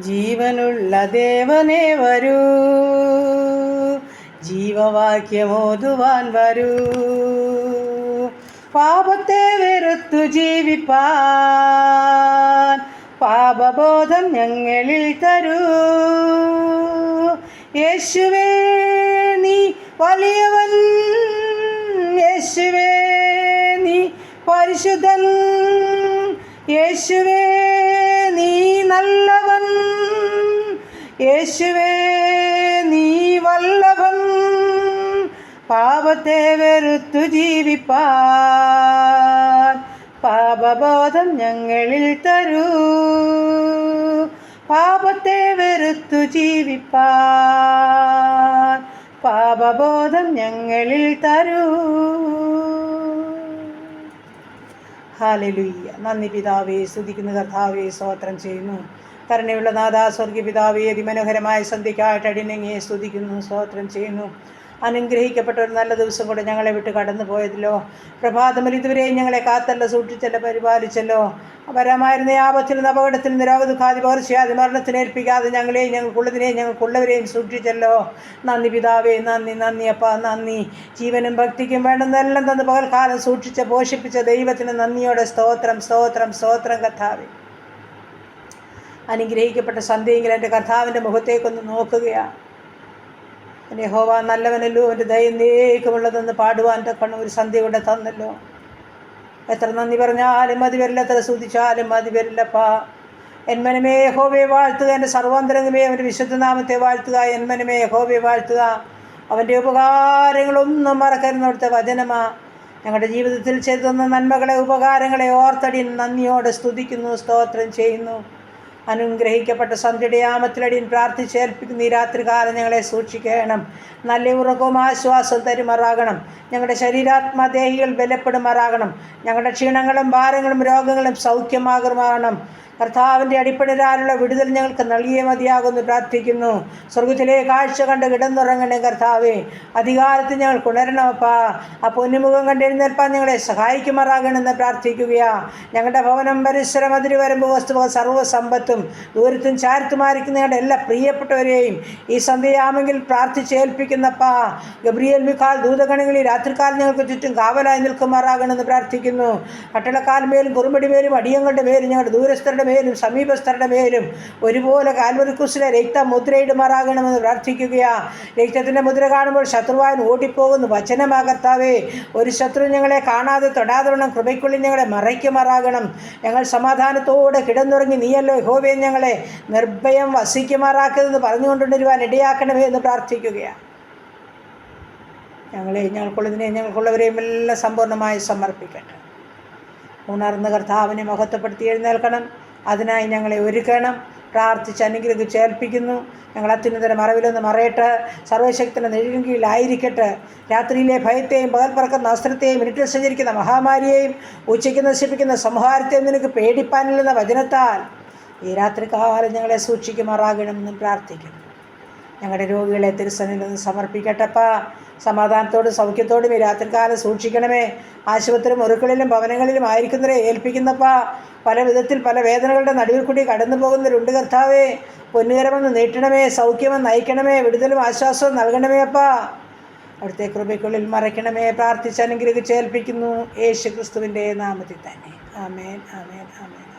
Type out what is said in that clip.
ജീവനുള്ള ദേവനേ വരൂ, ജീവവാക്യമോതുവാൻ വരൂ. പാപത്തെ വെറുത്തു ജീവിപ്പാൻ പാപബോധം ഞങ്ങളിൽ തരൂ. യേശുവേ നീ വലിയവൻ, യേശുവേ നീ പരിശുദ്ധൻ, യേശുവേ നീ നല്ലവൻ, യേശുവേ നീ വല്ലഭൻ. പാപത്തെ വെറുത്തു ജീവിപ്പാൻ പാപബോധം ഞങ്ങളിൽ തരൂ. പാപത്തെ വെറുത്തു ജീവിപ്പാൻ പാപബോധം ഞങ്ങളിൽ തരൂ. ഹല്ലേലൂയ. നന്ദി പിതാവേ, സ്തുതിക്കുന്ന കർത്താവേ, സ്തോത്രം ചെയ്യുന്നു. കരുണയുള്ള നാഥാ, സ്വർഗീയ പിതാവേ, അതിമനോഹരമായ സന്ധ്യയ്ക്കായിട്ട് അടിയങ്ങയെ സ്തുതിക്കുന്നു, സ്തോത്രം ചെയ്യുന്നു. അനുഗ്രഹിക്കപ്പെട്ട ഒരു നല്ല ദിവസം കൂടെ ഞങ്ങളെ വിട്ട് കടന്നു പോയതിലോ. പ്രഭാതത്തിൽ ഇതുവരെയും ഞങ്ങളെ കാത്തല്ല, സൂക്ഷിച്ചല്ലോ, പരിപാലിച്ചല്ലോ. പരമായിരുന്ന ആപത്തിൽ നിന്ന്, അപകടത്തിൽ നിന്ന്, രോഗദുഃഖാതി പകർച്ചയാതി മരണത്തിനേൽപ്പിക്കാതെ ഞങ്ങളെയും ഞങ്ങൾക്കുള്ളതിനെയും ഞങ്ങൾക്കുള്ളവരെയും സൂക്ഷിച്ചല്ലോ. നന്ദി പിതാവേ, നന്ദി, നന്ദി അപ്പാ, നന്ദി. ജീവനും ഭക്തിക്കും വേണ്ടുന്നതെല്ലാം തന്ന് പകൽക്കാലം സൂക്ഷിച്ച് പോഷിപ്പിച്ച ദൈവത്തിന് നന്ദിയോടെ സ്തോത്രം, സ്തോത്രം, സ്തോത്രം. കർത്താവേ, അനുഗ്രഹിക്കപ്പെട്ട സന്ധ്യയെങ്കിൽ എൻ്റെ കർത്താവിൻ്റെ മുഖത്തേക്കൊന്ന് നോക്കുകയാണ്. യഹോവ നല്ലവനല്ലോ, എൻ്റെ ദൈവേക്കുമുള്ളതെന്ന് പാടുവാൻ തക്കണം ഒരു സന്ധ്യ കൂടെ തന്നല്ലോ. എത്ര നന്ദി പറഞ്ഞാലും മതി വരില്ല, എത്ര സ്തുതിച്ചാലും മതി വരില്ലപ്പാ. എന്മനമേ യഹോവയെ വാഴ്ത്തുക, എൻ്റെ സർവാന്തരംഗമേ അവൻ്റെ വിശുദ്ധനാമത്തെ വാഴ്ത്തുക. എന്മനമേ യഹോവയെ വാഴ്ത്തുക, അവൻ്റെ ഉപകാരങ്ങളൊന്നും മറക്കരുന്നവിടുത്തെ വചനമാ. ഞങ്ങളുടെ ജീവിതത്തിൽ ചെയ്തു തന്ന നന്മകളെ, ഉപകാരങ്ങളെ ഓർത്തടി നന്ദിയോടെ സ്തുതിക്കുന്നു, സ്തോത്രം ചെയ്യുന്നു. അനുഗ്രഹിക്കപ്പെട്ട സന്ധ്യയുടെ യാമത്തിലടിയൻ പ്രാർത്ഥിച്ചേൽപ്പിക്കുന്ന ഈ രാത്രികാലം ഞങ്ങളെ സൂക്ഷിക്കണം. നല്ല ഉറക്കവും ആശ്വാസവും തരുമാറാകണം. ഞങ്ങളുടെ ശരീരാത്മദേഹികൾ ബലപ്പെടുമാറാകണം. ഞങ്ങളുടെ ക്ഷീണങ്ങളും ഭാരങ്ങളും രോഗങ്ങളും സൗഖ്യമാകുമാറണം. കർത്താവിൻ്റെ അടിപ്പണിരാനുള്ള വിടുതൽ ഞങ്ങൾക്ക് നൽകിയേ മതിയാകുമെന്ന് പ്രാർത്ഥിക്കുന്നു. സ്വർഗത്തിലെ കാഴ്ച കണ്ട് കിടന്നുറങ്ങണേ കർത്താവേ. അധികാരത്തിൽ ഞങ്ങൾക്ക് ഉണരണമപ്പാ. ആ പൊന്നുമുഖം കണ്ടെഴുന്നേൽപ്പാൻ ഞങ്ങളെ സഹായിക്കുമാറാകണമെന്ന് പ്രാർത്ഥിക്കുകയാണ്. ഞങ്ങളുടെ ഭവനം, പരിസരം, അതിര് വരുമ്പോൾ വസ്തുവ സർവ്വസമ്പത്തും ദൂരത്തും ചാരത്തുമായിരിക്കുന്ന ഞങ്ങളുടെ എല്ലാ പ്രിയപ്പെട്ടവരെയും ഈ സന്ധ്യയാമെങ്കിൽ പ്രാർത്ഥിച്ചേൽപ്പിക്കുന്നപ്പാ. ഗബ്രിയേൽ മിഖാൽ ദൂതഗണങ്ങളിൽ രാത്രികാലം ഞങ്ങൾക്ക് ചുറ്റും കാവലായി നിൽക്കുമാറാകണമെന്ന് പ്രാർത്ഥിക്കുന്നു. കട്ടളക്കാൽ മേലും കുറുമ്പടി മേലും അടിയങ്ങളുടെ മേലും ഞങ്ങളുടെ ദൂരസ്ഥരുടെ മേലും സമീപസ്ഥരുടെ മേലും ഒരുപോലെ കാൽവരി ക്രൂശിലെ രക്തം മുദ്രയിടുമാറാകണമെന്ന് പ്രാർത്ഥിക്കുകയാണ്. രക്തത്തിൻ്റെ മുദ്ര കാണുമ്പോൾ ശത്രുവാൻ ഓടിപ്പോകുന്നു വചനമാ കർത്താവേ. ഒരു ശത്രു ഞങ്ങളെ കാണാതെ തൊടാതെ വേണം കൃപയ്ക്കുള്ളിൽ ഞങ്ങളെ മറയ്ക്കുമാറാകണം. ഞങ്ങൾ സമാധാനത്തോടെ കിടന്നുറങ്ങി നീയല്ലോ യഹോവേ ഞങ്ങളെ നിർഭയം വസിക്കുമാറാക്കരുതെന്ന് പറഞ്ഞുകൊണ്ടുവരുവാൻ ഇടയാക്കണമേ എന്ന് പ്രാർത്ഥിക്കുകയാണ്. ഞങ്ങൾക്കുള്ളതിനെയും ഞങ്ങൾക്കുള്ളവരെയും എല്ലാം സമ്പൂർണ്ണമായി സമർപ്പിക്കട്ടെ. ഉണർന്ന് കർത്താവിനെ മഹത്വപ്പെടുത്തി എഴുന്നേൽക്കണം. അതിനായി ഞങ്ങളെ ഒരുക്കണം. പ്രാർത്ഥിച്ച് അനുഗ്രഹിച്ച് ഏൽപ്പിക്കുന്നു. ഞങ്ങൾ അത്യുന്നതര മറവിലൊന്ന് മറയട്ടെ. സർവശക്തൻ്റെ നിഴലിൻ കീഴിലായിരിക്കട്ടെ. രാത്രിയിലെ ഭയത്തെയും പകൽ പറക്കുന്ന അസ്ത്രത്തെയും ഇരുട്ടിൽ സഞ്ചരിക്കുന്ന മഹാമാരിയെയും ഉച്ചയ്ക്ക് നശിപ്പിക്കുന്ന സംഹാരത്തെയും നിനക്ക് പേടിപ്പാനില്ലെന്ന വചനത്താൽ ഈ രാത്രികാലം ഞങ്ങളെ സൂക്ഷിക്കുമാറാകണമെന്നും പ്രാർത്ഥിക്കുന്നു. ഞങ്ങളുടെ രോഗികളെ തിരുസന്നിധിയിൽ നിന്ന് സമർപ്പിക്കട്ടപ്പാ. സമാധാനത്തോടും സൗഖ്യത്തോടും ഈ രാത്രികാലം സൂക്ഷിക്കണമേ. ആശുപത്രി മുറികളിലും ഭവനങ്ങളിലും ആയിരിക്കുന്നവരെ ഏൽപ്പിക്കുന്നപ്പാ. പല വിധത്തിൽ പല വേദനകളുടെ നടുവിൽ കൂടി കടന്നു പോകുന്നവരുണ്ട് കർത്താവേ. പൊന്നുകരമെന്ന് നീട്ടണമേ, സൗഖ്യമെന്ന് നയിക്കണമേ, വിടുതലും ആശ്വാസവും നൽകണമേ അപ്പാ. അവിടുത്തെ കൃപയ്ക്കുള്ളിൽ മറയ്ക്കണമേ. പ്രാർത്ഥിച്ച് അനുഗ്രഹിച്ച് ഏൽപ്പിക്കുന്നു യേശു ക്രിസ്തുവിൻ്റെ നാമത്തിൽ തന്നെ. ആമേൻ, ആമേൻ, ആമേൻ.